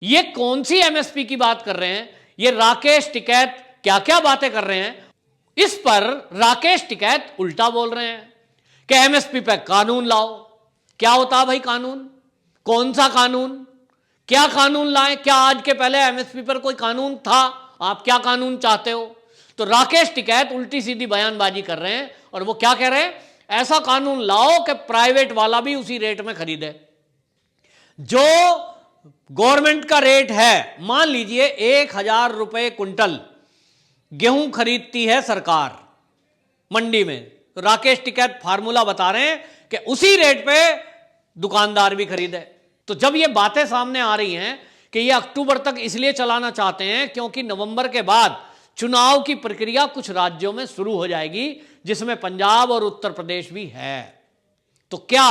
ये कौन सी एमएसपी की बात कर रहे हैं? ये राकेश टिकैत क्या क्या बातें कर रहे हैं? इस पर राकेश टिकैत उल्टा बोल रहे हैं कि एमएसपी पर कानून लाओ। क्या होता है भाई कानून? कौन सा कानून? क्या कानून लाए? क्या आज के पहले एमएसपी पर कोई कानून था? आप क्या कानून चाहते हो? तो राकेश टिकैत उल्टी सीधी बयानबाजी कर रहे हैं और वो क्या कह रहे हैं? ऐसा कानून लाओ कि प्राइवेट वाला भी उसी रेट में खरीदे। जो गवर्नमेंट का रेट है, मान लीजिए 1,000 रुपए क्विंटल गेहूं खरीदती है सरकार मंडी में, तो राकेश टिकैत फार्मूला बता रहे हैं कि उसी रेट पे दुकानदार भी खरीदे। तो जब ये बातें सामने आ रही हैं कि ये अक्टूबर तक इसलिए चलाना चाहते हैं क्योंकि नवंबर के बाद चुनाव की प्रक्रिया कुछ राज्यों में शुरू हो जाएगी, जिसमें पंजाब और उत्तर प्रदेश भी है। तो क्या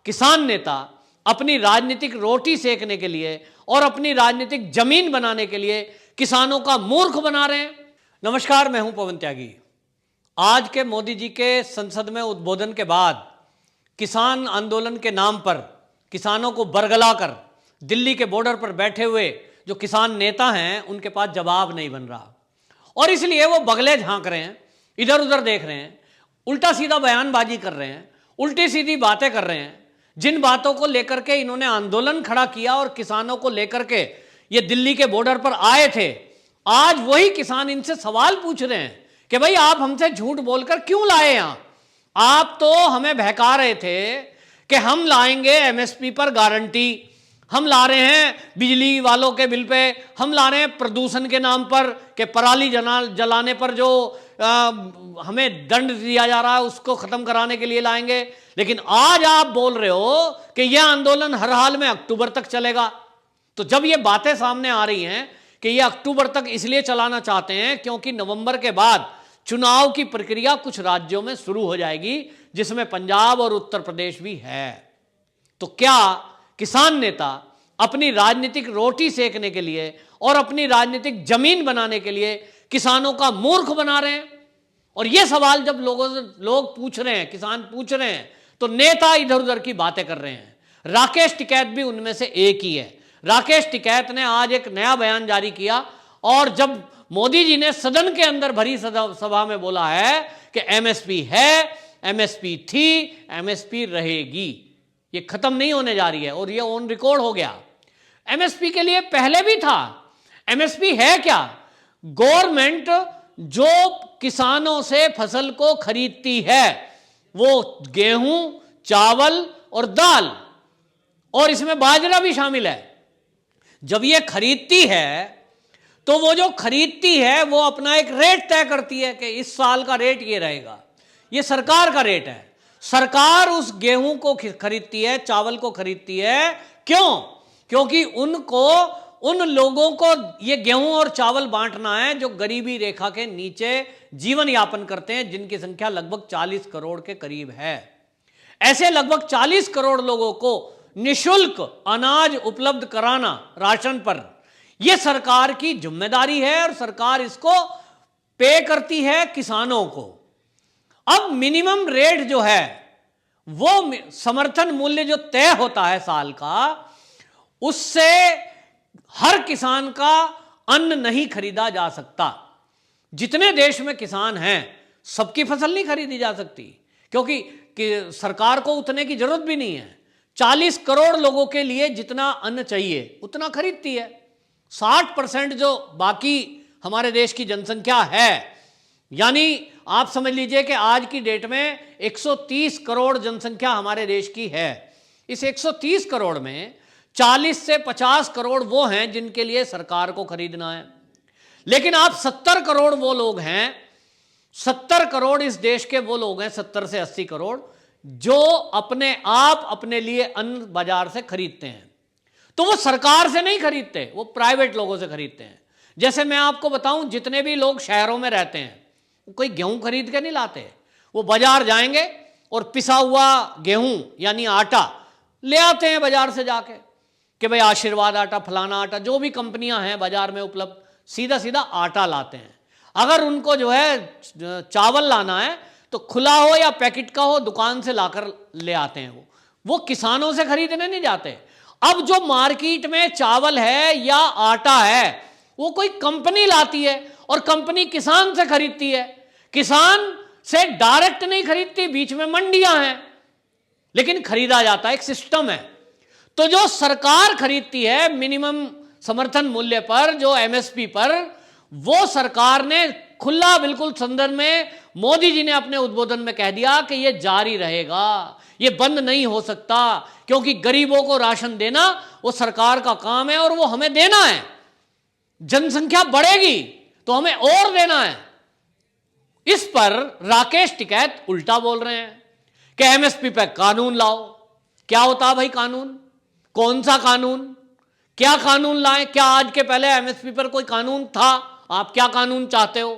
किसान नेता अपनी राजनीतिक रोटी सेकने के लिए और अपनी राजनीतिक जमीन बनाने के लिए किसानों का मूर्ख बना रहे हैं? नमस्कार, मैं हूं पवन त्यागी। आज के मोदी जी के संसद में उद्बोधन के बाद किसान आंदोलन के नाम पर किसानों को बरगलाकर दिल्ली के बॉर्डर पर बैठे हुए जो किसान नेता हैं उनके पास जवाब नहीं बन रहा, और इसलिए वो बगले झांक रहे हैं, इधर उधर देख रहे हैं, उल्टा सीधा बयानबाजी कर रहे हैं, उल्टी सीधी बातें कर रहे हैं। जिन बातों को लेकर के इन्होंने आंदोलन खड़ा किया और किसानों को लेकर के ये दिल्ली के बॉर्डर पर आए थे, आज वही किसान इनसे सवाल पूछ रहे हैं कि भाई आप हमसे झूठ बोलकर क्यों लाए यहां? आप तो हमें बहका रहे थे कि हम लाएंगे एमएसपी पर गारंटी, हम ला रहे हैं बिजली वालों के बिल पे, हम ला रहे हैं प्रदूषण के नाम पर कि पराली जलाने पर जो हमें दंड दिया जा रहा है उसको खत्म कराने के लिए लाएंगे। लेकिन आज आप बोल रहे हो कि यह आंदोलन हर हाल में अक्टूबर तक चलेगा। तो जब ये बातें सामने आ रही हैं कि ये अक्टूबर तक इसलिए चलाना चाहते हैं क्योंकि नवंबर के बाद चुनाव की प्रक्रिया कुछ राज्यों में शुरू हो जाएगी, जिसमें पंजाब और उत्तर प्रदेश भी है। तो क्या किसान नेता अपनी राजनीतिक रोटी सेकने के लिए और अपनी राजनीतिक जमीन बनाने के लिए किसानों का मूर्ख बना रहे हैं? और यह सवाल जब लोग पूछ रहे हैं, किसान पूछ रहे हैं, तो नेता इधर उधर की बातें कर रहे हैं। राकेश टिकैत भी उनमें से एक ही है। राकेश टिकैत ने आज एक नया बयान जारी किया, और जब मोदी जी ने सदन के अंदर भरी सभा में बोला है कि एमएसपी है, एमएसपी थी, एमएसपी रहेगी, ये खत्म नहीं होने जा रही है, और ये ऑन रिकॉर्ड हो गया। एमएसपी के लिए पहले भी था। एमएसपी है क्या? गवर्नमेंट जो किसानों से फसल को खरीदती है, वो गेहूं, चावल और दाल, और इसमें बाजरा भी शामिल है। जब ये खरीदती है तो वो जो खरीदती है वो अपना एक रेट तय करती है कि इस साल का रेट ये रहेगा, ये सरकार का रेट है। सरकार उस गेहूं को खरीदती है, चावल को खरीदती है। क्यों? क्योंकि उनको, उन लोगों को ये गेहूं और चावल बांटना है जो गरीबी रेखा के नीचे जीवन यापन करते हैं, जिनकी संख्या लगभग 40 करोड़ के करीब है। ऐसे लगभग 40 करोड़ लोगों को निःशुल्क अनाज उपलब्ध कराना राशन पर, यह सरकार की जिम्मेदारी है, और सरकार इसको पे करती है किसानों को। अब मिनिमम रेट जो है, वो समर्थन मूल्य जो तय होता है साल का, उससे हर किसान का अन्न नहीं खरीदा जा सकता। जितने देश में किसान हैं सबकी फसल नहीं खरीदी जा सकती, क्योंकि सरकार को उतने की जरूरत भी नहीं है। 40 करोड़ लोगों के लिए जितना अन्न चाहिए उतना खरीदती है। 60% जो बाकी हमारे देश की जनसंख्या है, यानी आप समझ लीजिए कि आज की डेट में 130 करोड़ जनसंख्या हमारे देश की है। इस 130 करोड़ में 40 से 50 करोड़ वो हैं जिनके लिए सरकार को खरीदना है। लेकिन आप 70 करोड़ वो लोग हैं, 70 करोड़ इस देश के वो लोग हैं, 70 से 80 करोड़, जो अपने आप अपने लिए अन्न बाजार से खरीदते हैं। तो वो सरकार से नहीं खरीदते, वो प्राइवेट लोगों से खरीदते हैं। जैसे मैं आपको बताऊं, जितने भी लोग शहरों में रहते हैं वो कोई गेहूं खरीद के नहीं लाते, वो बाजार जाएंगे और पिसा हुआ गेहूं यानी आटा ले आते हैं बाजार से जाके कि भाई आशीर्वाद आटा, फलाना आटा, जो भी कंपनियां हैं बाजार में उपलब्ध, सीधा सीधा आटा लाते हैं। अगर उनको जो है चावल लाना है तो खुला हो या पैकेट का हो, दुकान से लाकर ले आते हैं। वो किसानों से खरीदने नहीं जाते। अब जो मार्केट में चावल है या आटा है वो कोई कंपनी लाती है और कंपनी किसान से खरीदती है। किसान से डायरेक्ट नहीं खरीदती, बीच में मंडियां हैं, लेकिन खरीदा जाता है, एक सिस्टम है। तो जो सरकार खरीदती है मिनिमम समर्थन मूल्य पर, जो एमएसपी पर, वो सरकार ने खुला बिल्कुल संदर्भ में मोदी जी ने अपने उद्बोधन में कह दिया कि यह जारी रहेगा, यह बंद नहीं हो सकता, क्योंकि गरीबों को राशन देना वो सरकार का काम है और वो हमें देना है। जनसंख्या बढ़ेगी तो हमें और देना है। इस पर राकेश टिकैत उल्टा बोल रहे हैं कि एमएसपी पे कानून लाओ। क्या होता है भाई कानून? कौन सा कानून? क्या कानून लाएं? क्या आज के पहले एमएसपी पर कोई कानून था? आप क्या कानून चाहते हो?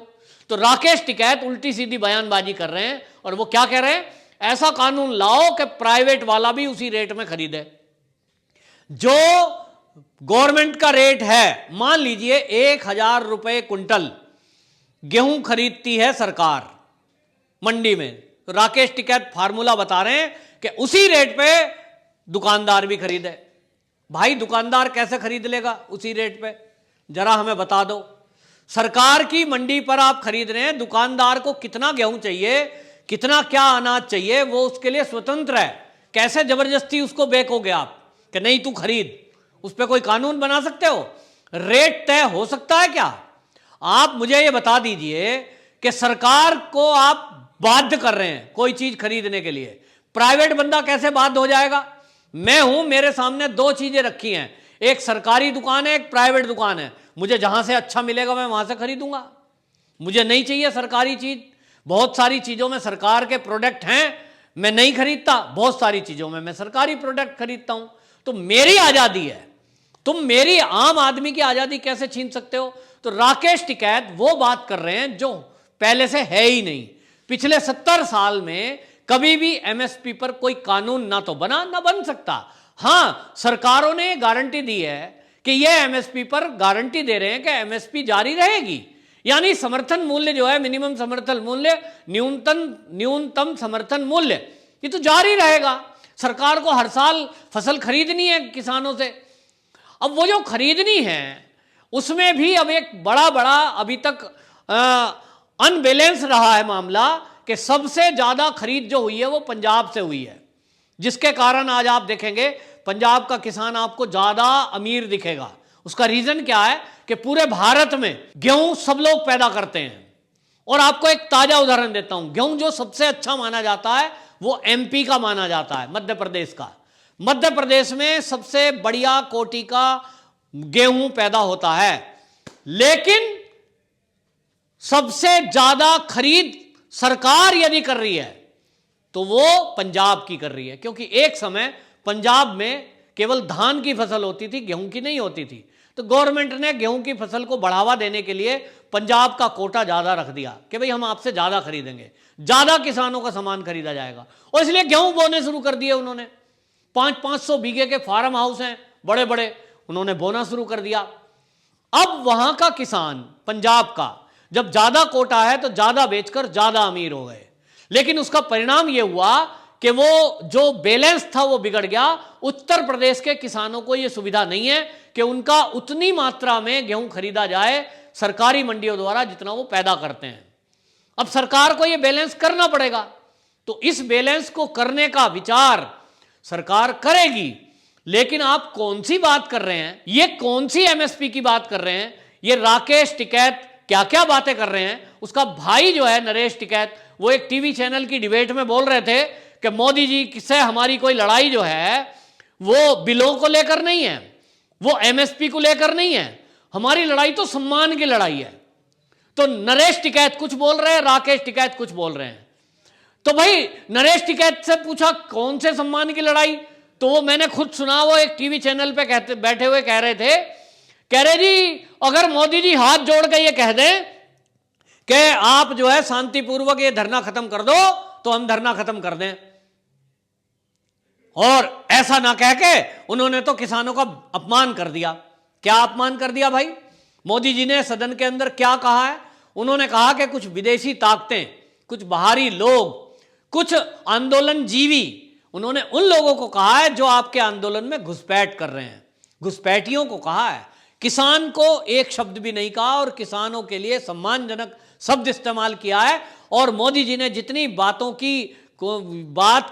तो राकेश टिकैत उल्टी सीधी बयानबाजी कर रहे हैं और वो क्या कह रहे हैं, ऐसा कानून लाओ कि प्राइवेट वाला भी उसी रेट में खरीदे। जो गवर्नमेंट का रेट है, मान लीजिए 1,000 रुपए क्विंटल गेहूं खरीदती है सरकार मंडी में, तो राकेश टिकैत फार्मूला बता रहे हैं कि उसी रेट पे दुकानदार भी खरीदे। भाई दुकानदार कैसे खरीद लेगा उसी रेट पे? जरा हमें बता दो। सरकार की मंडी पर आप खरीद रहे हैं, दुकानदार को कितना गेहूं चाहिए, कितना क्या अनाज चाहिए, वो उसके लिए स्वतंत्र है। कैसे जबरदस्ती उसको बेचोगे आप कि नहीं तू खरीद? उस पर कोई कानून बना सकते हो? रेट तय हो सकता है क्या? आप मुझे ये बता दीजिए कि सरकार को आप बाध्य कर रहे हैं कोई चीज खरीदने के लिए, प्राइवेट बंदा कैसे बाध्य हो जाएगा? मैं हूं, मेरे सामने दो चीजें रखी हैं, एक सरकारी दुकान है, एक प्राइवेट दुकान है। मुझे जहां से अच्छा मिलेगा मैं वहां से खरीदूंगा। मुझे नहीं चाहिए सरकारी चीज। बहुत सारी चीजों में सरकार के प्रोडक्ट हैं, मैं नहीं खरीदता। बहुत सारी चीजों में मैं सरकारी प्रोडक्ट खरीदता हूं। तो मेरी आजादी है, तुम मेरी आम आदमी की आजादी कैसे छीन सकते हो? तो राकेश टिकैत वो बात कर रहे हैं जो पहले से है ही नहीं। पिछले 70 साल में कभी भी एमएसपी पर कोई कानून ना तो बना ना बन सकता। हां, सरकारों ने गारंटी दी है कि यह एमएसपी पर गारंटी दे रहे हैं कि एमएसपी जारी रहेगी, यानी समर्थन मूल्य जो है, मिनिमम समर्थन मूल्य, न्यूनतम समर्थन मूल्य, ये तो जारी रहेगा। सरकार को हर साल फसल खरीदनी है किसानों से। अब वो जो खरीदनी है उसमें भी अब एक बड़ा अभी तक अनबैलेंस रहा है मामला कि सबसे ज्यादा खरीद जो हुई है वो पंजाब से हुई है, जिसके कारण आज आप देखेंगे पंजाब का किसान आपको ज्यादा अमीर दिखेगा। उसका रीजन क्या है कि पूरे भारत में गेहूं सब लोग पैदा करते हैं। और आपको एक ताजा उदाहरण देता हूं, गेहूं जो सबसे अच्छा माना जाता है वो एमपी का माना जाता है, मध्य प्रदेश का। मध्य प्रदेश में सबसे बढ़िया कोटि का गेहूं पैदा होता है, लेकिन सबसे ज्यादा खरीद सरकार यदि कर रही है तो वो पंजाब की कर रही है, क्योंकि एक समय पंजाब में केवल धान की फसल होती थी, गेहूं की नहीं होती थी। तो गवर्नमेंट ने गेहूं की फसल को बढ़ावा देने के लिए पंजाब का कोटा ज्यादा रख दिया कि भाई हम आपसे ज्यादा खरीदेंगे, ज्यादा किसानों का सामान खरीदा जाएगा। और इसलिए गेहूं बोने शुरू कर दिए उन्होंने। 500-500 बीघे के फार्म हाउस हैं बड़े बड़े, उन्होंने बोना शुरू कर दिया। अब वहां का किसान पंजाब का जब ज्यादा कोटा है तो ज्यादा बेचकर ज्यादा अमीर हो गए, लेकिन उसका परिणाम यह हुआ कि वो जो बैलेंस था वो बिगड़ गया। उत्तर प्रदेश के किसानों को यह सुविधा नहीं है कि उनका उतनी मात्रा में गेहूं खरीदा जाए सरकारी मंडियों द्वारा जितना वो पैदा करते हैं। अब सरकार को यह बैलेंस करना पड़ेगा, तो इस बैलेंस को करने का विचार सरकार करेगी। लेकिन आप कौन सी बात कर रहे हैं, ये कौन सी एमएसपी की बात कर रहे हैं? ये राकेश टिकैत क्या क्या बातें कर रहे हैं। उसका भाई जो है नरेश टिकैत, वो एक टीवी चैनल की डिबेट में बोल रहे थे कि मोदी जी से हमारी कोई लड़ाई जो है वो बिलों को लेकर नहीं है, वो एमएसपी को लेकर नहीं है, हमारी लड़ाई तो सम्मान की लड़ाई है। तो नरेश टिकैत कुछ बोल रहे हैं, राकेश टिकैत कुछ बोल रहे हैं। तो भाई नरेश टिकैत से पूछा कौन से सम्मान की लड़ाई, तो वो मैंने खुद सुना, वो एक टीवी चैनल पे बैठे हुए कह रहे जी अगर मोदी जी हाथ जोड़ के ये कह दें कि आप जो है शांतिपूर्वक ये धरना खत्म कर दो तो हम धरना खत्म कर दें। और ऐसा ना कह के उन्होंने तो किसानों का अपमान कर दिया। क्या अपमान कर दिया भाई? मोदी जी ने सदन के अंदर क्या कहा है? उन्होंने कहा कि कुछ विदेशी ताकतें, कुछ बाहरी लोग, कुछ आंदोलन जीवी, उन्होंने उन लोगों को कहा है जो आपके आंदोलन में घुसपैठ कर रहे हैं, घुसपैठियोयों को कहा है। किसान को एक शब्द भी नहीं कहा और किसानों के लिए सम्मानजनक शब्द इस्तेमाल किया है। और मोदी जी ने जितनी बात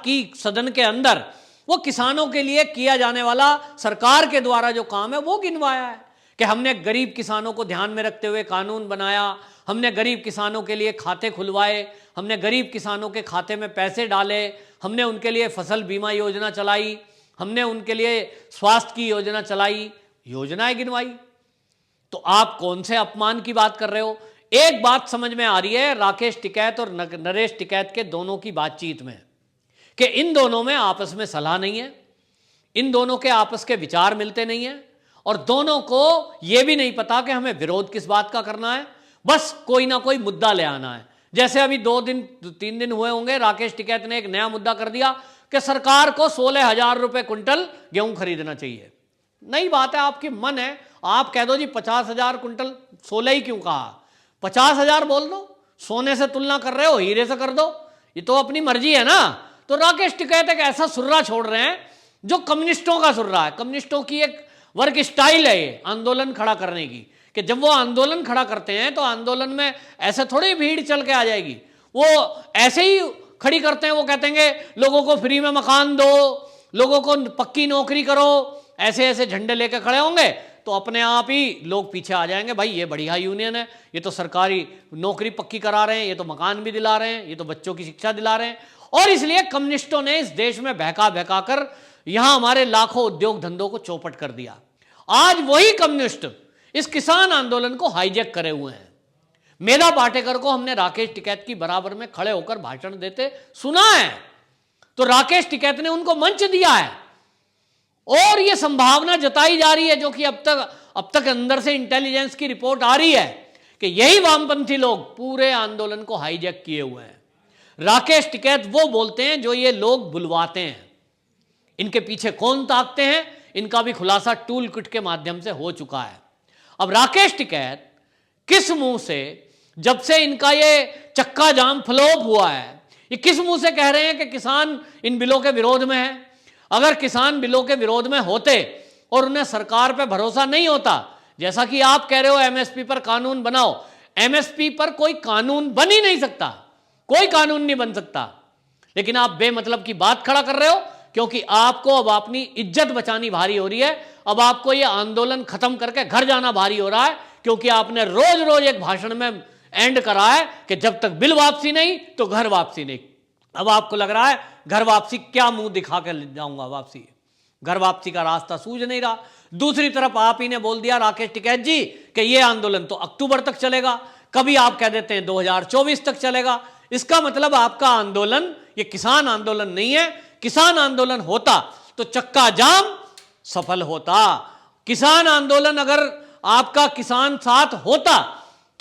की सदन के अंदर, वो किसानों के लिए किया जाने वाला सरकार के द्वारा जो काम है वो गिनवाया है कि हमने गरीब किसानों को ध्यान में रखते हुए कानून बनाया, हमने गरीब किसानों के लिए खाते खुलवाए, हमने गरीब किसानों के खाते में पैसे डाले, हमने उनके लिए फसल बीमा योजना चलाई, हमने उनके लिए स्वास्थ्य की योजना चलाई, योजनाएं गिनवाई। तो आप कौन से अपमान की बात कर रहे हो? एक बात समझ में आ रही है राकेश टिकैत और नरेश टिकैत के दोनों की बातचीत में, कि इन दोनों में आपस में सलाह नहीं है, इन दोनों के आपस के विचार मिलते नहीं है, और दोनों को यह भी नहीं पता कि हमें विरोध किस बात का करना है, बस कोई ना कोई मुद्दा ले आना है। जैसे अभी 2-3 दिन हुए होंगे, राकेश टिकैत ने एक नया मुद्दा कर दिया कि सरकार को 16,000 रुपए क्विंटल गेहूं खरीदना चाहिए। नई बात है, आपकी मन है, आप कह दो जी 50,000 क्विंटल, 16 ही क्यों कहा, 50,000 बोल दो, सोने से तुलना कर रहे हो, हीरे से कर दो, ये तो अपनी मर्जी है ना। तो राकेश टिकैत एक ऐसा सुर्रा छोड़ रहे हैं जो कम्युनिस्टों का सुर्रा है। कम्युनिस्टों की एक वर्क स्टाइल है ये आंदोलन खड़ा करने की, कि जब वो आंदोलन खड़ा करते हैं तो आंदोलन में ऐसे थोड़ी भीड़ चल के आ जाएगी, वो ऐसे ही खड़ी करते हैं। वो कहते हैं लोगों को फ्री में मकान दो, लोगों को पक्की नौकरी करो, ऐसे ऐसे झंडे लेके खड़े होंगे तो अपने आप ही लोग पीछे आ जाएंगे, भाई ये बढ़िया यूनियन है, ये तो सरकारी नौकरी पक्की करा रहे हैं, ये तो मकान भी दिला रहे हैं, ये तो बच्चों की शिक्षा दिला रहे हैं। और इसलिए कम्युनिस्टों ने इस देश में बहका बहका कर यहां हमारे लाखों उद्योग धंधों को चौपट कर दिया। आज वही कम्युनिस्ट इस किसान आंदोलन को हाईजैक करे हुए हैं। मेधा पाटेकर को हमने राकेश टिकैत की बराबर में खड़े होकर भाषण देते सुना है, तो राकेश टिकैत ने उनको मंच दिया है, और यह संभावना जताई जा रही है, जो कि अब तक अंदर से इंटेलिजेंस की रिपोर्ट आ रही है, कि यही वामपंथी लोग पूरे आंदोलन को हाईजैक किए हुए हैं। राकेश टिकैत वो बोलते हैं जो ये लोग बुलवाते हैं। इनके पीछे कौन ताकते हैं, इनका भी खुलासा टूल किट के माध्यम से हो चुका है। अब राकेश टिकैत किस मुंह से, जब से इनका ये चक्का जाम फ्लॉप हुआ है, ये किस मुंह से कह रहे हैं कि किसान इन बिलों के विरोध में है? अगर किसान बिलों के विरोध में होते और उन्हें सरकार पर भरोसा नहीं होता, जैसा कि आप कह रहे हो एमएसपी पर कानून बनाओ, एमएसपी पर कोई कानून बन ही नहीं सकता, कोई कानून नहीं बन सकता। लेकिन आप बेमतलब की बात खड़ा कर रहे हो, क्योंकि आपको अब अपनी इज्जत बचानी भारी हो रही है। अब आपको यह आंदोलन खत्म करके घर जाना भारी हो रहा है, क्योंकि आपने रोज रोज एक भाषण में एंड करा है कि जब तक बिल वापसी नहीं तो घर वापसी नहीं। अब आपको लग रहा है घर वापसी क्या मुंह दिखा के ले जाऊंगा, वापसी, घर वापसी का रास्ता सूझ नहीं रहा। दूसरी तरफ आप ही ने बोल दिया राकेश टिकैत जी कि यह आंदोलन तो अक्टूबर तक चलेगा, कभी आप कह देते हैं 2024 तक चलेगा। इसका मतलब आपका आंदोलन ये किसान आंदोलन नहीं है। किसान आंदोलन होता तो चक्का जाम सफल होता। किसान आंदोलन अगर आपका किसान साथ होता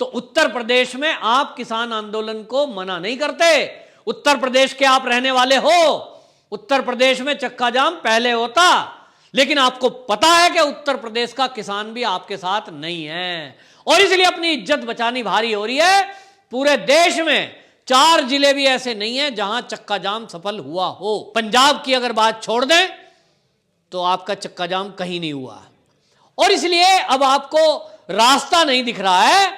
तो उत्तर प्रदेश में आप किसान आंदोलन को मना नहीं करते। उत्तर प्रदेश के आप रहने वाले हो, उत्तर प्रदेश में चक्का जाम पहले होता, लेकिन आपको पता है कि उत्तर प्रदेश का किसान भी आपके साथ नहीं है, और इसलिए अपनी इज्जत बचानी भारी हो रही है। पूरे देश में 4 जिले भी ऐसे नहीं है जहां चक्का जाम सफल हुआ हो। पंजाब की अगर बात छोड़ दें तो आपका चक्का जाम कहीं नहीं हुआ, और इसलिए अब आपको रास्ता नहीं दिख रहा है,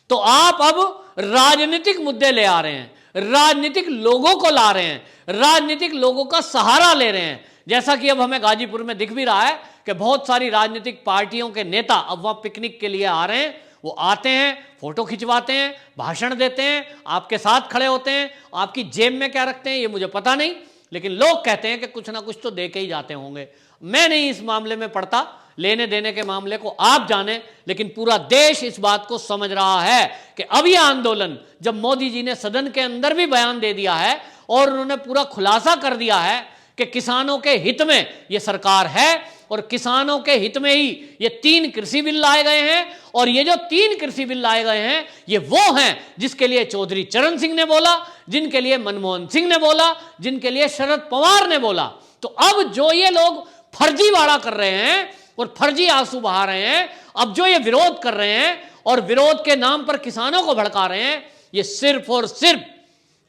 तो आप अब राजनीतिक मुद्दे ले आ रहे हैं, राजनीतिक लोगों को ला रहे हैं, राजनीतिक लोगों का सहारा ले रहे हैं। जैसा कि अब हमें गाजीपुर में दिख भी रहा है कि बहुत सारी राजनीतिक पार्टियों के नेता अब वहां पिकनिक के लिए आ रहे हैं। वो आते हैं, फोटो खिंचवाते हैं, भाषण देते हैं, आपके साथ खड़े होते हैं। आपकी जेब में क्या रखते हैं ये मुझे पता नहीं, लेकिन लोग कहते हैं कि कुछ ना कुछ तो दे के ही जाते होंगे। मैं नहीं इस मामले में पड़ता, लेने देने के मामले को आप जाने, लेकिन पूरा देश इस बात को समझ रहा है कि अब यह आंदोलन, जब मोदी जी ने सदन के अंदर भी बयान दे दिया है और उन्होंने पूरा खुलासा कर दिया है कि किसानों के हित में यह सरकार है, और किसानों के हित में ही ये 3 कृषि बिल लाए गए हैं, और ये जो 3 कृषि बिल लाए गए हैं ये वो हैं जिसके लिए चौधरी चरण सिंह ने बोला, जिनके लिए मनमोहन सिंह ने बोला, जिनके लिए शरद पवार ने बोला। तो अब जो ये लोग फर्जीवाड़ा कर रहे हैं और फर्जी आंसू बहा रहे हैं, अब जो ये विरोध कर रहे हैं और विरोध के नाम पर किसानों को भड़का रहे हैं, ये सिर्फ और सिर्फ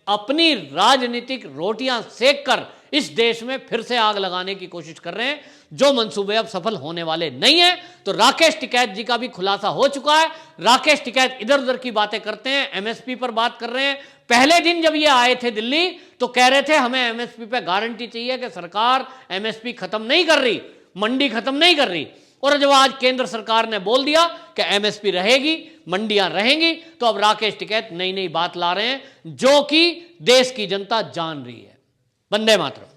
अपनी राजनीतिक रोटियां सेक कर इस देश में फिर से आग लगाने की कोशिश कर रहे हैं, जो मंसूबे अब सफल होने वाले नहीं है। तो राकेश टिकैत जी का भी खुलासा हो चुका है। राकेश टिकैत इधर उधर की बातें करते हैं, एमएसपी पर बात कर रहे हैं। पहले दिन जब ये आए थे दिल्ली तो कह रहे थे हमें एमएसपी पे गारंटी चाहिए कि सरकार एमएसपी खत्म नहीं कर रही, मंडी खत्म नहीं कर रही। और जब आज केंद्र सरकार ने बोल दिया कि एमएसपी रहेगी, मंडियां रहेंगी, तो अब राकेश टिकैत नई नई बात ला रहे हैं जो कि देश की जनता जान रही है। वंदे मातरम।